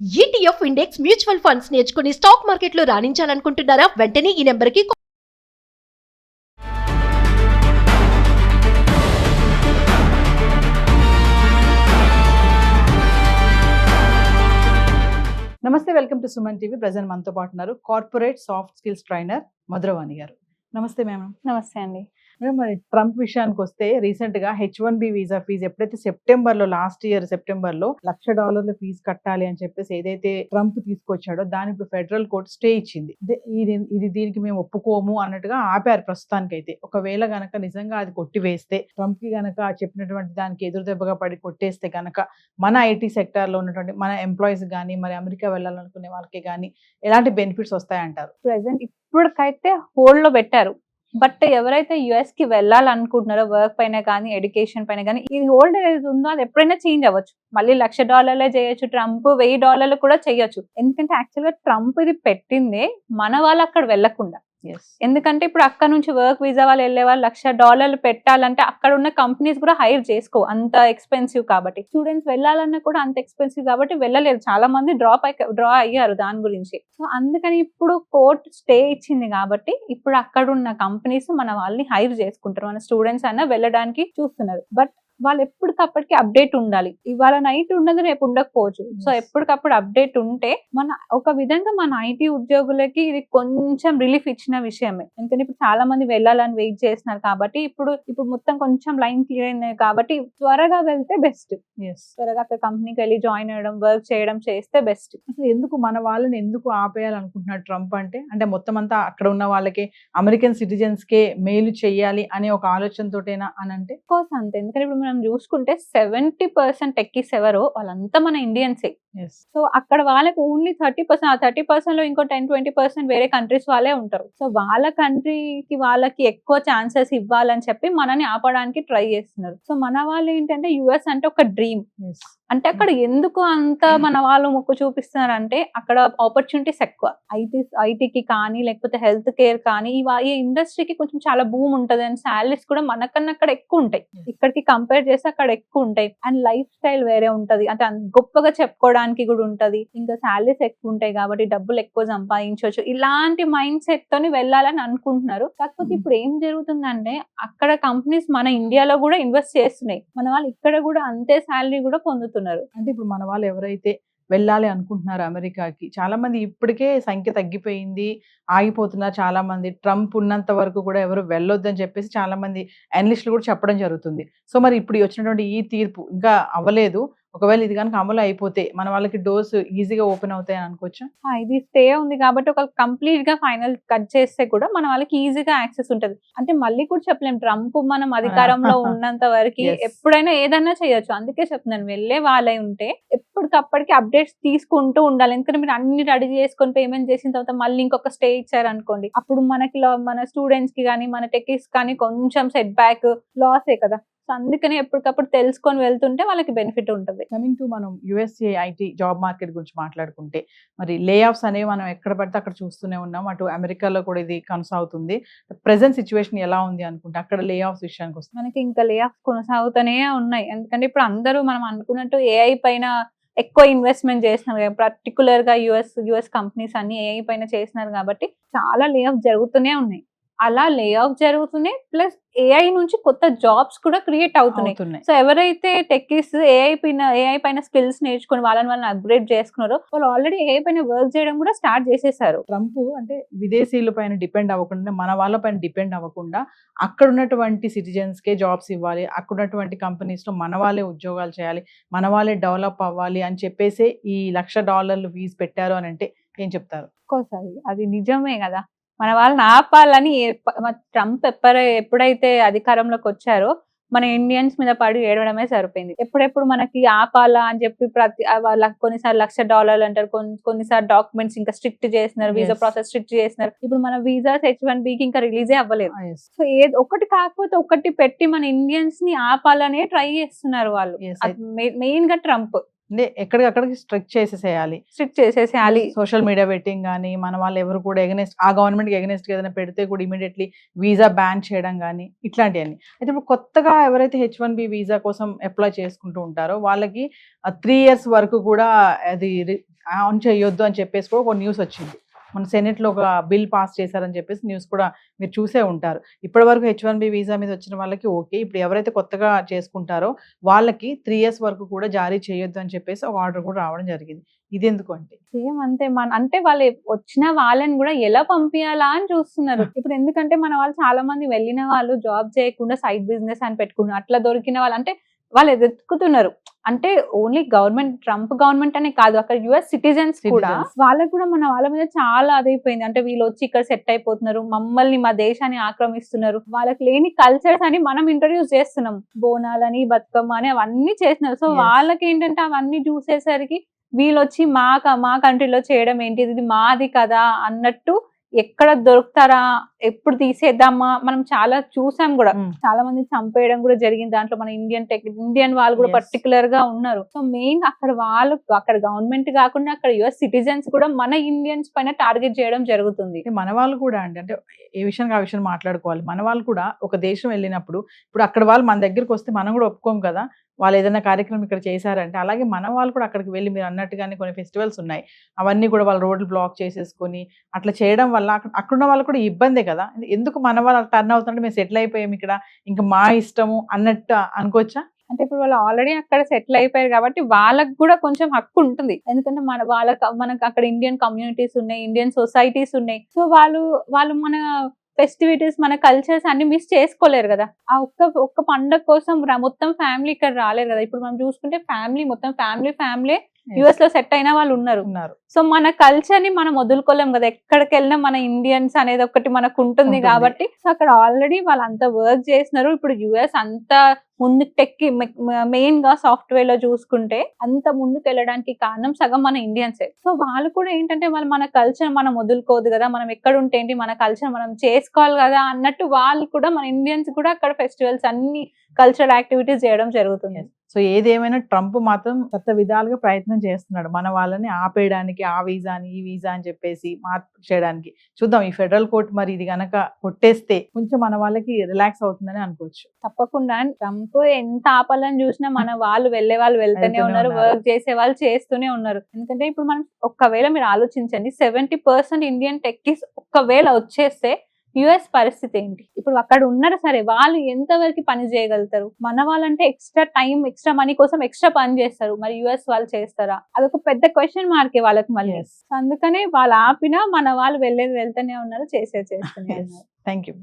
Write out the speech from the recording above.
ETF index mutual funds నేర్చుకుని stock మార్కెట్లో రాణించాలనుకుంటున్నారా? వెంటనే ఈ నెంబర్కి నమస్తే, welcome to Suman TV. Present మనతో పాటు ఉన్నారు corporate soft skills trainer Madhuravani గారు. నమస్తే మ్యామ్. నమస్తే అండి. మేడం, మరి ట్రంప్ విషయానికి వస్తే రీసెంట్ గా H1B వీసా ఫీజు ఎప్పుడైతే సెప్టెంబర్ లో లాస్ట్ ఇయర్ సెప్టెంబర్ లో $1,00,000 ఫీజు కట్టాలి అని చెప్పేసి ఏదైతే ట్రంప్ తీసుకొచ్చాడో దాని ఇప్పుడు ఫెడరల్ కోర్ట్ స్టే ఇచ్చింది. ఇది దీనికి మేము ఒప్పుకోము అన్నట్టుగా ఆపారు ప్రస్తుతానికి. అయితే ఒకవేళ గనక నిజంగా అది కొట్టివేస్తే, ట్రంప్ కి గనక చెప్పినటువంటి దానికి ఎదురు దెబ్బగా పడి కొట్టేస్తే గనక మన ఐటీ సెక్టార్ లో ఉన్నటువంటి మన ఎంప్లాయీస్ కానీ, మరి అమెరికా వెళ్ళాలనుకునే వాళ్ళకి కానీ ఎలాంటి బెనిఫిట్స్ వస్తాయంటారు? ప్రెసెంట్ ఇప్పటికైతే హోల్డ్ లో పెట్టారు. బట్ ఎవరైతే యుఎస్ కి వెళ్ళాలనుకుంటున్నారో వర్క్ పైన కానీ ఎడ్యుకేషన్ పైన కానీ, ఇది హోల్డ్ ఏది ఉందో అది ఎప్పుడైనా చేంజ్ అవ్వచ్చు. మళ్ళీ $1,00,000 చేయొచ్చు, ట్రంప్ $1,000 కూడా చేయొచ్చు. ఎందుకంటే యాక్చువల్ గా ట్రంప్ ఇది పెట్టిందే మన వాళ్ళు అక్కడ వెళ్లకుండా. ఎందుకంటే ఇప్పుడు అక్కడ నుంచి వర్క్ వీసా వాళ్ళు వెళ్ళే వాళ్ళు $1,00,000 పెట్టాలంటే అక్కడ ఉన్న కంపెనీస్ కూడా హైర్ చేసుకో, అంత ఎక్స్పెన్సివ్ కాబట్టి. స్టూడెంట్స్ వెళ్ళాలన్నా కూడా అంత ఎక్స్పెన్సివ్ కాబట్టి వెళ్ళలేరు. చాలా మంది డ్రా అయ్యారు దాని గురించి. సో అందుకని ఇప్పుడు కోర్ట్ స్టే ఇచ్చింది కాబట్టి ఇప్పుడు అక్కడ ఉన్న కంపెనీస్ మన వాళ్ళని హైర్ చేసుకుంటారు. మన స్టూడెంట్స్ అయినా వెళ్ళడానికి చూస్తున్నారు. బట్ వాళ్ళు ఎప్పటికప్పటికి అప్డేట్ ఉండాలి. ఇవాళ నైట్ ఉన్నది రేపు ఉండకపోవచ్చు. సో ఎప్పటికప్పుడు అప్డేట్ ఉంటే మన ఒక విధంగా మన ఐటీ ఉద్యోగులకి ఇది కొంచెం రిలీఫ్ ఇచ్చిన విషయమే. ఎందుకంటే ఇప్పుడు చాలా మంది వెళ్ళాలని వెయిట్ చేస్తున్నారు కాబట్టి ఇప్పుడు మొత్తం కొంచెం లైన్ క్లియర్ అయింది కాబట్టి త్వరగా వెళ్తే బెస్ట్. త్వరగా అక్కడ కంపెనీకి వెళ్ళి జాయిన్ అవ్వడం, వర్క్ చేయడం చేస్తే బెస్ట్. అసలు ఎందుకు మన వాళ్ళని ఎందుకు ఆపేయాలనుకుంటున్నాడు ట్రంప్? అంటే మొత్తం అంతా అక్కడ ఉన్న వాళ్ళకి, అమెరికన్ సిటిజన్స్ కే మేలు చెయ్యాలి అనే ఒక ఆలోచనతోటేనా అని అంటే? కోర్స్ అంతే. ఎందుకంటే ఇప్పుడు మనం చూసుకుంటే 70% టెక్కీస్ ఎవరో వాళ్ళంతా మన ఇండియన్సే. సో అక్కడ వాళ్ళకి ఓన్లీ 30%, ఆ 30% లో ఇంకో 10-20% వేరే కంట్రీస్ వాళ్ళే ఉంటారు. సో వాళ్ళ కంట్రీకి వాళ్ళకి ఎక్కువ ఛాన్సెస్ ఇవ్వాలని చెప్పి మనని ఆపడానికి ట్రై చేస్తున్నారు. సో మన వాళ్ళు ఏంటంటే యుఎస్ అంటే ఒక డ్రీమ్. అంటే అక్కడ ఎందుకు అంత మన వాళ్ళు మొక్కు చూపిస్తున్నారు అంటే అక్కడ ఆపర్చునిటీస్ ఎక్కువ. ఐటీకి కానీ లేకపోతే హెల్త్ కేర్ కానీ ఈ ఇండస్ట్రీకి కొంచెం చాలా బూమ్ ఉంటది. అండ్ శాలరీస్ కూడా మనకన్నా అక్కడ ఎక్కువ ఉంటాయి. ఇక్కడికి కంపేర్ చేస్తే అక్కడ ఎక్కువ ఉంటాయి. అండ్ లైఫ్ స్టైల్ వేరే ఉంటది. అంటే గొప్పగా చెప్పుకోవడానికి కూడా ఉంటది. ఇంకా శాలరీస్ ఎక్కువ ఉంటాయి కాబట్టి డబ్బులు ఎక్కువ సంపాదించవచ్చు. ఇలాంటి మైండ్ సెట్ తోని వెళ్ళాలని అనుకుంటున్నారు. కాకపోతే ఇప్పుడు ఏం జరుగుతుందంటే అక్కడ కంపెనీస్ మన ఇండియాలో కూడా ఇన్వెస్ట్ చేస్తున్నాయి. మన వాళ్ళు ఇక్కడ కూడా అంతే శాలరీ కూడా పొందుతున్నారు. అంటే ఇప్పుడు మన వాళ్ళు ఎవరైతే వెళ్ళాలి అనుకుంటున్నారు అమెరికాకి, చాలా మంది ఇప్పటికే సంఖ్య తగ్గిపోయింది, ఆగిపోతున్నారు. చాలా మంది ట్రంప్ ఉన్నంత వరకు కూడా ఎవరు వెళ్ళొద్దని చెప్పేసి చాలా మంది అనలిస్టులు కూడా చెప్పడం జరుగుతుంది. సో మరి ఇప్పుడు వచ్చినటువంటి ఈ తీర్పు ఇంకా అవ్వలేదు. ఒకవేళ ఇది కనుక అమలు అయిపోతే మన వాళ్ళకి డోర్స్ ఈజీగా ఓపెన్ అవుతాయని అనుకోవచ్చా? ఇది స్టే ఉంది కాబట్టి ఒక కంప్లీట్ గా ఫైనల్ కట్ చేస్తే కూడా మన వాళ్ళకి ఈజీగా యాక్సెస్ ఉంటది. అంటే మళ్ళీ కూడా చెప్పలేం, ట్రంప్ మనం అధికారంలో ఉన్నంత వరకు ఎప్పుడైనా ఏదైనా చేయొచ్చు. అందుకే చెప్తున్నాను, వెళ్ళే వాళ్ళే ఉంటే ఎప్పటికప్పటికి అప్డేట్స్ తీసుకుంటూ ఉండాలి. ఎందుకంటే మీరు అన్ని రెడీ చేసుకొని పేమెంట్ చేసిన తర్వాత మళ్ళీ ఇంకొక స్టే ఇచ్చారు అనుకోండి, అప్పుడు మనకి మన స్టూడెంట్స్ కి కానీ మన టెక్కీస్ కానీ కొంచెం సెట్ బ్యాక్ లాసే కదా. సో అందుకని ఎప్పటికప్పుడు తెలుసుకొని వెళ్తుంటే వాళ్ళకి బెనిఫిట్ ఉంటుంది. కమింగ్ టు మనం యుఎస్ఏ ఐటీ జాబ్ మార్కెట్ గురించి మాట్లాడుకుంటే, మరి లే ఆఫ్స్ అనేవి మనం ఎక్కడ పడితే అక్కడ చూస్తూనే ఉన్నాం. అటు అమెరికాలో కూడా ఇది కొనసాగుతుంది. ప్రెసెంట్ సిచ్యువేషన్ ఎలా ఉంది అనుకుంటే అక్కడ లే ఆఫ్స్ విషయానికి వస్తుంది? మనకి ఇంకా లే ఆఫ్స్ కొనసాగుతూనే ఉన్నాయి. ఎందుకంటే ఇప్పుడు అందరూ మనం అనుకున్నట్టు ఏఐ పైన ఎక్కువ ఇన్వెస్ట్మెంట్ చేస్తున్నారు. పర్టికులర్ గా యుఎస్ కంపెనీస్ అన్ని ఏఐ పైన చేస్తున్నారు కాబట్టి చాలా లే ఆఫ్ జరుగుతూనే ఉన్నాయి. అలా లే ఆఫ్ జరుగుతున్నాయి, ప్లస్ ఏఐ నుంచి కొత్త జాబ్స్ కూడా క్రియేట్ అవుతున్నాయి. సో ఎవరైతే టెక్కీస్ ఏఐ పైన స్కిల్స్ నేర్చుకుని వాళ్ళని అప్గ్రేడ్ చేసుకున్నారో వాళ్ళు ఆల్రెడీ ఏఐ పైన వర్క్ చేయడం కూడా స్టార్ట్ చేసేసారు. ట్రంప్ అంటే విదేశీయుల పైన డిపెండ్ అవ్వకుండా, మన వాళ్ళ పైన డిపెండ్ అవ్వకుండా అక్కడ ఉన్నటువంటి సిటిజన్స్ కే జాబ్స్ ఇవ్వాలి, అక్కడ ఉన్నటువంటి కంపెనీస్ లో మన వాళ్ళే ఉద్యోగాలు చేయాలి, మన వాళ్ళే డెవలప్ అవ్వాలి అని చెప్పేసి ఈ $1,00,000 ఫీజు పెట్టారు అని అంటే ఏం చెప్తారు? అది నిజమే కదా. మన వాళ్ళని ఆపాలని ట్రంప్ ఎప్పుడైతే అధికారంలోకి వచ్చారో మన ఇండియన్స్ మీద పడి ఏడవడమే సరిపోయింది. ఎప్పుడెప్పుడు మనకి ఆపాలా అని చెప్పి కొన్నిసార్లు $1,00,000 అంటారు, కొన్నిసార్లు డాక్యుమెంట్స్ ఇంకా స్ట్రిక్ట్ చేస్తున్నారు, వీసా ప్రాసెస్ స్ట్రిక్ట్ చేస్తున్నారు. ఇప్పుడు మన వీసాస్ H1Bకి ఇంకా రిలీజే అవ్వలేదు. సో ఒకటి కాకపోతే ఒకటి పెట్టి మన ఇండియన్స్ ని ఆపాలనే ట్రై చేస్తున్నారు వాళ్ళు. మెయిన్ గా ట్రంప్ ఎక్కడికక్కడికి స్ట్రిక్ట్ చేసేసేయాలి. సోషల్ మీడియా వెట్టింగ్ కానీ, మన వాళ్ళు ఎవరు కూడా ఎగనెస్ట్ ఆ గవర్నమెంట్ కి ఎగనెస్ట్ ఏదైనా పెడితే కూడా ఇమీడియట్లీ వీసా బ్యాన్ చేయడం కానీ ఇట్లాంటివన్నీ. అయితే ఇప్పుడు కొత్తగా ఎవరైతే H1B వీసా కోసం అప్లై చేసుకుంటూ ఉంటారో వాళ్ళకి 3 years వరకు కూడా అది ఆన్ చేయొద్దు అని చెప్పేసి కూడా ఒక న్యూస్ వచ్చింది. మన సెనెట్లో ఒక బిల్ పాస్ చేశారని చెప్పేసి న్యూస్ కూడా మీరు చూసే ఉంటారు. ఇప్పటి వరకు H1B వీసా మీద వచ్చిన వాళ్ళకి ఓకే. ఇప్పుడు ఎవరైతే కొత్తగా చేసుకుంటారో వాళ్ళకి 3 years వరకు కూడా జారీ చేయొద్దు అని చెప్పేసి ఒక ఆర్డర్ కూడా రావడం జరిగింది. ఇది ఎందుకు అంటే సేమ్ అంతే. అంటే వాళ్ళు వచ్చిన వాళ్ళని కూడా ఎలా పంపించాలా అని చూస్తున్నారు. ఇప్పుడు ఎందుకంటే మన వాళ్ళు చాలా మంది వెళ్ళిన వాళ్ళు జాబ్ చేయకుండా సైడ్ బిజినెస్ అని పెట్టుకున్నారు. అట్లా దొరికిన వాళ్ళు అంటే వాళ్ళు ఎదుర్కొతున్నారు. అంటే ఓన్లీ గవర్నమెంట్, ట్రంప్ గవర్నమెంట్ అనే కాదు, అక్కడ యుఎస్ సిటిజన్స్ కూడా వాళ్ళకు కూడా మన వాళ్ళ మీద చాలా అదైపోయింది. అంటే వీళ్ళు వచ్చి ఇక్కడ సెట్ అయిపోతున్నారు, మమ్మల్ని మా దేశాన్ని ఆక్రమిస్తున్నారు, వాళ్ళకి లేని కల్చర్స్ అని మనం ఇంట్రడ్యూస్ చేస్తున్నాం. బోనాలని, బతుకమ్మ అని అవన్నీ చేస్తున్నారు. సో వాళ్ళకి ఏంటంటే అవన్నీ చూసేసరికి వీళ్ళు వచ్చి మా కంట్రీలో చేయడం ఏంటి, ఇది మాది కదా అన్నట్టు ఎక్కడ దొరుకుతారా, ఎప్పుడు తీసేద్దామా, మనం చాలా చూసాం కూడా. చాలా మంది చంపేయడం కూడా జరిగింది. దాంట్లో మన ఇండియన్ వాళ్ళు కూడా పర్టికులర్ గా ఉన్నారు. సో మెయిన్ అక్కడ గవర్నమెంట్ కాకుండా అక్కడ యుఎస్ సిటిజన్స్ కూడా మన ఇండియన్స్ పైన టార్గెట్ చేయడం జరుగుతుంది. మన వాళ్ళు కూడా అంటే ఏ విషయానికి ఆ విషయం మాట్లాడుకోవాలి. మన వాళ్ళు కూడా ఒక దేశం వెళ్ళినప్పుడు ఇప్పుడు అక్కడ వాళ్ళు మన దగ్గరికి వస్తే మనం కూడా ఒప్పుకోం కదా, వాళ్ళు ఏదైనా కార్యక్రమం ఇక్కడ చేశారంటే. అలాగే మన వాళ్ళు కూడా అక్కడికి వెళ్ళి మీరు అన్నట్టుగానే కొన్ని ఫెస్టివల్స్ ఉన్నాయి, అవన్నీ కూడా వాళ్ళు రోడ్లు బ్లాక్ చేసేసుకొని అట్లా చేయడం వల్ల అక్కడున్న వాళ్ళు కూడా ఇబ్బందే కదా. ఎందుకు మన వాళ్ళు టర్న్ అవుతుంటే మేము సెటిల్ అయిపోయాం ఇక్కడ, ఇంకా మా ఇష్టము అన్నట్టు అనుకోవచ్చా? అంటే ఇప్పుడు వాళ్ళు ఆల్రెడీ అక్కడ సెటిల్ అయిపోయారు కాబట్టి వాళ్ళకి కూడా కొంచెం హక్కు ఉంటుంది. ఎందుకంటే మనకు అక్కడ ఇండియన్ కమ్యూనిటీస్ ఉన్నాయి, ఇండియన్ సొసైటీస్ ఉన్నాయి. సో వాళ్ళు మన ఫెస్టివిటీస్, మన కల్చర్స్ అన్ని మిస్ చేసుకోలేరు కదా. ఆ ఒక్క పండగ కోసం మొత్తం ఫ్యామిలీ ఇక్కడ రాలేరు కదా. ఇప్పుడు మనం చూసుకుంటే మొత్తం ఫ్యామిలీ యుఎస్ లో సెట్ అయిన వాళ్ళు ఉన్నారు. సో మన కల్చర్ ని మనం వదులుకోలేం కదా. ఎక్కడికి వెళ్ళినా మన ఇండియన్స్ అనేది ఒకటి మనకు ఉంటుంది కాబట్టి. సో అక్కడ ఆల్రెడీ వాళ్ళు అంత వర్క్ చేస్తున్నారు. ఇప్పుడు యుఎస్ అంత ముందుకు టెక్కి మెయిన్ గా సాఫ్ట్వేర్ లో చూసుకుంటే అంత ముందుకు వెళ్ళడానికి కారణం సగం మన ఇండియన్సే. సో వాళ్ళు కూడా ఏంటంటే వాళ్ళు మన కల్చర్ మనం వదులుకోదు కదా, మనం ఎక్కడ ఉంటే ఏంటి, మన కల్చర్ మనం చేసుకోవాలి కదా అన్నట్టు వాళ్ళు కూడా, మన ఇండియన్స్ కూడా అక్కడ ఫెస్టివల్స్ అన్ని కల్చరల్ యాక్టివిటీస్ చేయడం జరుగుతుంది. సో ఏదేమైనా ట్రంప్ మాత్రం కొత్త విధాలుగా ప్రయత్నం చేస్తున్నాడు మన వాళ్ళని ఆపేయడానికి, ఆ వీసాని ఈ వీసా అని చెప్పేసి మార్పు చేయడానికి. చూద్దాం ఈ ఫెడరల్ కోర్ట్ మరి ఇది గనక కొట్టేస్తే కొంచెం మన వాళ్ళకి రిలాక్స్ అవుతుందని అనుకోవచ్చు. తప్పకుండా ట్రంప్ ఎంత ఆపాలని చూసినా మన వాళ్ళు వెళ్ళే వాళ్ళు వెళ్తూనే ఉన్నారు, వర్క్ చేసే వాళ్ళు చేస్తూనే ఉన్నారు. ఎందుకంటే ఇప్పుడు మనం ఒక్కవేళ మీరు ఆలోచించండి, 70% ఇండియన్ టెక్కీస్ ఒక్కవేళ వచ్చేస్తే యుఎస్ పరిస్థితి ఏంటి? ఇప్పుడు అక్కడ ఉన్నారు సరే, వాళ్ళు ఎంతవరకు పని చేయగలుగుతారు? మన వాళ్ళంటే ఎక్స్ట్రా టైం, ఎక్స్ట్రా మనీ కోసం ఎక్స్ట్రా పని చేస్తారు, మరి యుఎస్ వాళ్ళు చేస్తారా? అదొక పెద్ద క్వశ్చన్ మార్కే వాళ్ళకి మళ్ళీ. అందుకనే వాళ్ళు ఆపినా మన వాళ్ళు వెళ్తూనే ఉన్నారు, చేస్తూనే ఉన్నారు. Thank you.